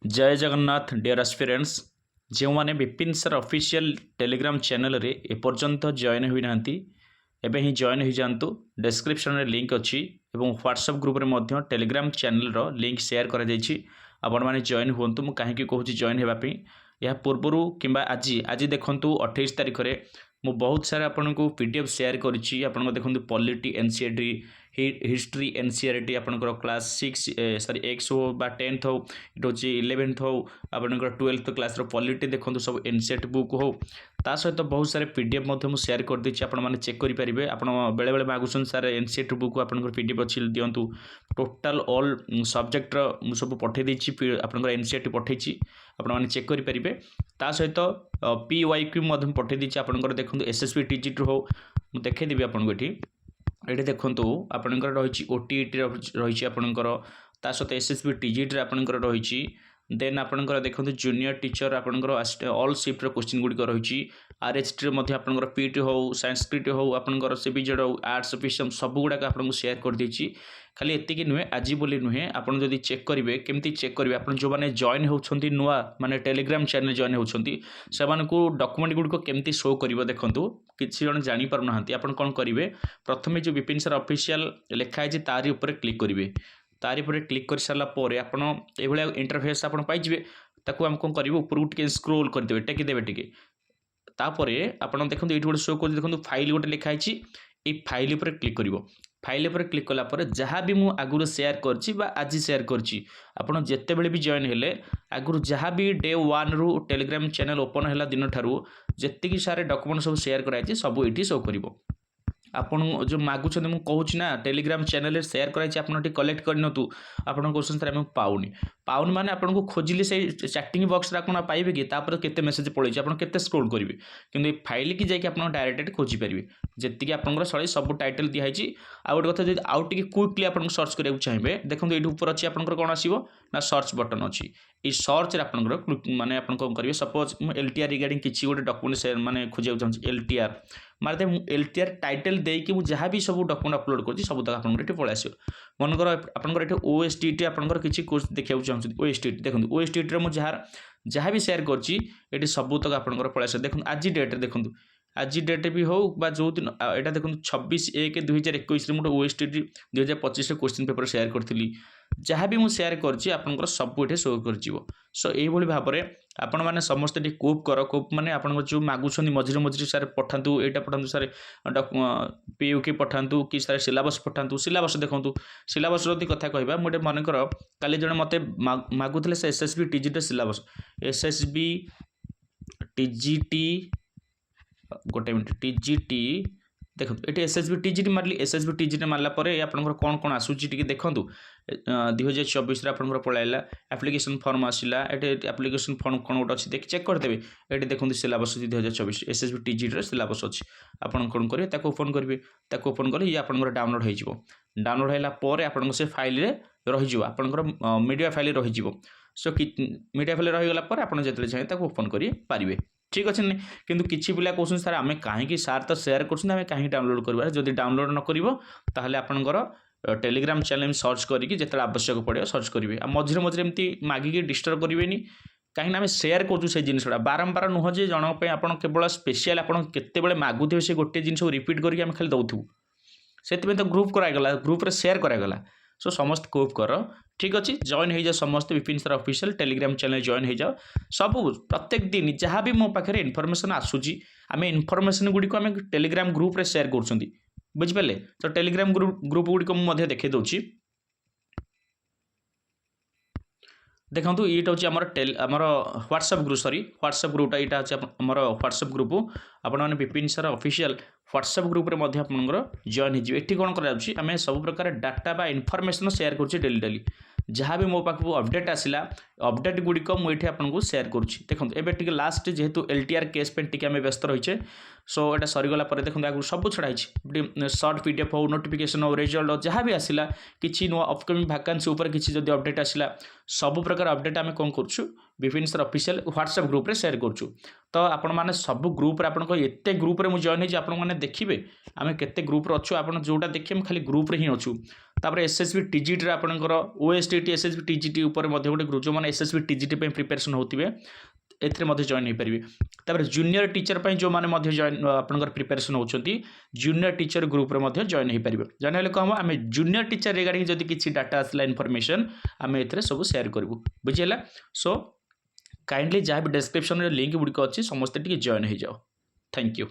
जय Jagannath dear aspirants जो मैंने Vipin sir official Telegram channel रे एपर्यंत जॉइन हुई नांती एबे ही जॉइन हो जातु डिस्क्रिप्शन रे लिंक अच्छी एवं व्हाट्सएप ग्रुप रे मध्य टेलीग्राम चैनल रो लिंक शेयर करा जायछि आपण माने जॉइन हुंतु मु काहे कि कहूछि जॉइन हेबा पे या पूर्वरु किंबा आज आज देखंतु 28 तारिख रे मु बहुत सारा आपन को पीडीएफ शेयर करिछि आपन को देखंतु पॉलिटी एनसीईआरटी हिस्ट्री एनसीईआरटी आपनकर क्लास 6 सॉरी एक्स हो बा 10th हो इट होछि 11th हो आपनकर 12th क्लास रो पॉलिटी देखंतु सब एनसीईआरटी बुक हो ता सहित बहुत सारे पीडीएफ मध्य मु शेयर कर देछि आपण माने चेक करि परिबे आपण बेले बेले मागुसन सर एनसीईआरटी बुक आपनकर पीडीएफ अछि दियंतु टोटल ऑल सब्जेक्ट रो मु सब पठे देछि आपनकर एनसीईआरटी पठेछि आपण माने चेक करि परिबे ता सहित पीवाईक्यू मध्य पठे देछि आपनकर देखंतु एसएसबी टीजीटी हो मु देखे देबी आपनको एठी एठी देखंतु आपनकर रहिछि ओटीईटी रहिछि आपनकर ता सहित एसएसबी टीजीटी आपनकर रहिछि देन आपनकर देखंतु जूनियर टीचर आपनकर ऑल शिफ्ट रो क्वेश्चन गुडी रहिछि आरएचटी रे मध्ये आपनकर पीटी हो संस्कृत हो आपनकर सीबीजेड हो आर्ट्स ऑफिशियल सब गुडा आपनको शेयर कर देछि खाली एतिकी नुहे आज बोली नुहे आपन जदि चेक करिवे केमती चेक करिवे आपन जो माने जॉइन होछंती नुआ माने टेलीग्राम चैनल जॉइन होछंती से मानको डॉक्यूमेंट गुडी को केमती शो करिवो देखंतु किछि जण जानि पारु नाहंती आपन कोन करिवे प्रथमे जो विपिन सर ऑफिशियल लेखा है तारी ऊपर क्लिक करिवे तारी पर क्लिक कर सारा पर आपन एभले इंटरफेस आपन पाइ जिवे ताको हम कोन करिवो ऊपर उठ के स्क्रॉल कर देबे टेकी देबे टिके तापरे आपन देखंतु एठी गोटे शो कर देखंतु फाइल गोटे लिखा है ए फाइल ऊपर क्लिक करिवो फाइल पर क्लिक कला पर जहाँ भी मुझे आगुरी शेयर करछि बा आज शेयर करछि आपन जेते बेले भी जॉइन हेले आगुरी जहाँ भी डे 1 रु टेलीग्राम चैनल ओपन हैला दिन ठारू जेतिकी सारे डॉक्यूमेंट सब शेयर कराइछि सब एठी शो करिवो आपन जो मागुछ मु कहूँ ना टेलीग्राम चैनल शेयर कराई आपन कलेक्ट करनतु आपन क्वेश्चन सर आम पाउनी पाउनी माने आपन को खोजिले से चैटिंग बॉक्स रे आपन पाइबे कि तापर केते मेसेज पळै आपन केते स्क्रॉल करिवे किंतु ए फाइल की जाय कि आपन डायरेक्ट खोजि परिवे जेतिकी आपनकर सळे सब टाइटल दिया हिची आ गोटे कथा जदि आउट टिके क्विकली आपन सर्च करिया चाहिबे देखंतु एठी ऊपर अछि आपनकर कोन आसीबो ना सर्च बटन अछि ए सर्च रे आपनकर माने आपन कोन करिवे सपोज एलटीआर रिगार्डिंग किछि गोटे डॉक्यूमेंट शेयर माने खोजिया चाहछि एलटीआर मारते एलटीआर टाइटल देकी मु जहाँ भी सब डॉक्यूमेंट अपलोड करछि सब तक आपन एठी पळे आसीबो मनकर आपनकर एठी ओएसटीटी आपनकर किछि कोर्स देखिया चाहछि ओएसटीटी देखंतु ओएसटीटी रे मु जहाँ भी शेयर करछि एठी सब तक आपनकर पळे आसीबो देखंतु आज डेट रे देखंतु आज डेट भी हो बा जो दिन एटा देखंतु 26/1/2021 रे मु ओएसटीटी 2025 रे क्वेश्चन पेपर शेयर करथिली जहाँ भी मु शेयर करछि आपनकर सब एठी शो करजिवो सो एई भली भाबरे आपण माने समस्त एठी कोप कर कोप माने आपन जो मागुछनी मझिरे मझिरे सर पठांतु एटा पठांतु सर पीयूके पठांतु कि सर सिलेबस पठांतु सिलेबस देखंतु सिलेबस रति कथा कहबा मोटे मन कर काली जने मते मागुथले से SSB TGT syllabus SSB TGT गोटे मिनट टीजीटी देखो ये एसएसबी टीजीटी मारली एसएसबी टीजीटी मारला परे आपनकर कोन कोन आसुची टिके देखंतु 2024 रे आपनकर पळाइला एप्लिकेशन फॉर्म आसिला एटे एप्लिकेशन फॉर्म कोन गोटे अछि देख चेक कर देबे एटे देखंतु सिलेबस 2024 एसएसबी टीजीटी रे सिलेबस अछि आपन कोन करिवे ताको ओपन करिवे ताको ओपन करले ये आपनकर डाउनलोड होई जिवो डाउनलोड हैला परे आपनकर से फाइल रे रहि जिवो आपनकर मीडिया फाइल रहि जिवो सो मीडिया फाइल रहि गला परे आपन जेतले चाहे ताको ओपन करि पारिबे ठीक अच्छे नहीं किंतु किछि पिला क्वेश्चन सर आमे कहीं सार तो शेयर करछन आमे कहीं डाउनलोड करबा जदि डाउनलोड न करिवो ताहले आपनकर टेलीग्राम चैनल में सर्च करिकि जेतले आवश्यक पड़े सर्च करिवे आ मझिरे मझिरे एमती मागिकि डिस्टर्ब करिवेनी कहीं आमे शेयर करछु से जिनिसडा बारंबार नुह जे जण पे आपन केवल स्पेशल आपन केते बेले मागुथिबे से गोटे जिनिस रिपीट करिकि आमे खाली दउथु सेतबे तो ग्रुप कराय गला ग्रुप रे शेयर कराय गला सो समस्त कोप कर ठीक अच्छे जॉइन हो जाओ समस्त Vipin sir official Telegram channel join हो जाओ सब प्रत्येक दिन जहाँ भी मो पाखे इनफॉरमेशन आसूची आम इनफॉरमेशन गुड़ी को आम टेलीग्राम ग्रुप रे शेयर कर बुझिपारे तो टेलीग्राम ग्रुप गुड़ी को मुझे देखे दूसरी देखो ये हूँ आमर व्हाट्सएप ग्रुप सॉरी व्हाट्सएप ग्रुपटा यहाँ हूँ आमर व्हाट्सएप ग्रुप आपने Vipin sir official WhatsApp group रे मध्य आपनकर जॉइन हो एठी कोन करा जाउची आमे सब प्रकार डाटा बा इनफॉरमेशन शेयर करछि डेली डेली जहाँ भी मो पाखु अपडेट आसिला अपडेट गुडी को मुठी आपनको शेयर करछि देखंतु एबे टिके लास्ट जेहेतु एलटीआर केस पे टिके आमे व्यस्त रहिछे सो एटा सरी गला परे देखंतु आगु सब छडाई छि शॉर्ट पीडीएफ हो नोटिफिकेशन हो रिजल्ट हो जहाँ भी आसिला किछि नो अपकमिंग वैकेंसी ऊपर किछि जदी अपडेट आसिला सब प्रकार अपडेट आमे कोन करछु Vipin sir official WhatsApp group रे शेयर करछु तो आपण माने सब ग्रुप रे आपण को एते ग्रुप रे मु जॉइन हे जे आपण माने देखिबे आमे केते ग्रुप रे अछु आपण जोटा देखिए हम खाली ग्रुप रे ही अछु तापर एसएसबी टीजीटी आपंकर ओएसटीटी एसएसबी टीजीटी उपर गोटे ग्रुप जो मैंने एसएसबी टीजीटी प्रिपेरेसन होते एथरे जॉइन हो पारे। तापर जूनियर टीचर जो मैंने जॉइन आपंकर प्रिपेरेसन होती जूनियर टीचर ग्रुप रे जॉइन हो पारे। जॉइन हेल्ले कौन हम आम जूनियर टीचर रिगार्डिंग जब किसी डाटा आसला इनफॉरमेशन आम ए सब शेयर करूँ बुझीगला। सो काइंडली जहाँ भी डिस्क्रिप्शन लिंक गुड़िक अच्छी समस्ते जॉइन हो जाओ। Thank you.